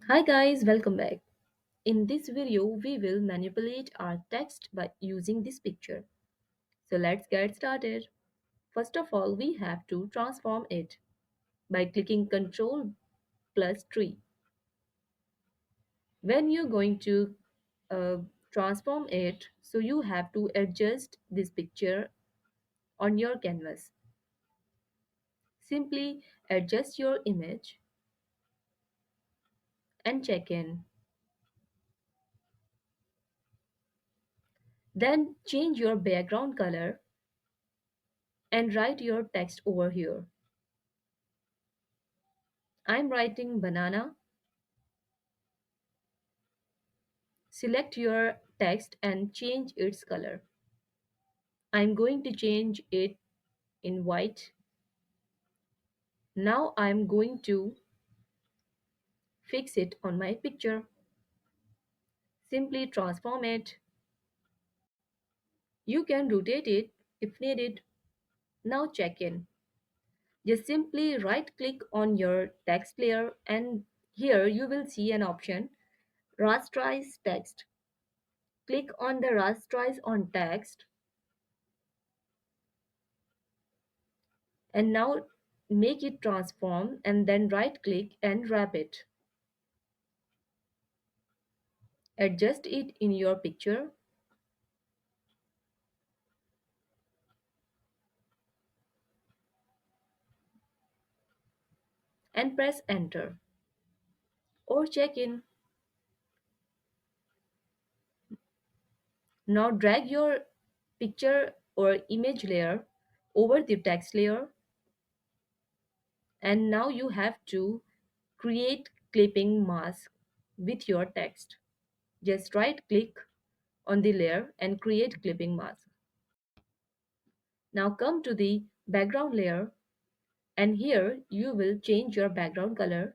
Hi guys, welcome back. In this video, we will manipulate our text by using this picture. So let's get started. First of all, we have to transform it by clicking Ctrl plus 3. When you're going to uh, transform it, so you have to adjust this picture on your canvas. Simply adjust your image and check in. Then change your background color and write your text over here. I'm writing banana. Select your text and change its color. I'm going to change it in white. Now I'm going to fix it on my picture. Simply transform it. You can rotate it if needed. Now check in. Just simply right click on your text layer and here you will see an option rasterize text. Click on the rasterize on text and now make it transform and then right click and wrap it. Adjust it in your picture and press enter or check in. Now drag your picture or image layer over the text layer and now you have to create clipping mask with your text. Just right click on the layer and create clipping mask. Now come to the background layer and here you will change your background color.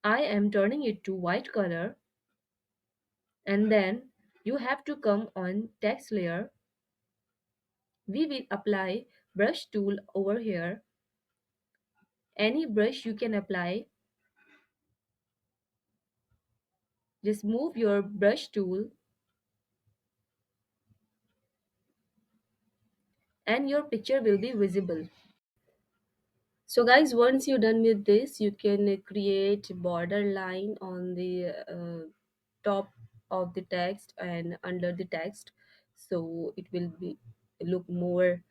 I am turning it to white color and then you have to come on text layer. We will apply brush tool over here. Any brush you can apply. Just move your brush tool and your picture will be visible. So guys, once you're done with this, you can create border line on the top of the text and under the text. So it will be look more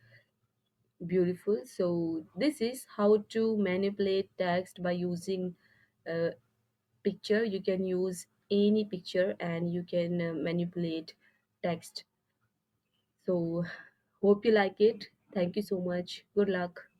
beautiful. So this is how to manipulate text by using uh, picture. You can use any picture and you can manipulate text. So hope you like it. Thank you so much. Good luck.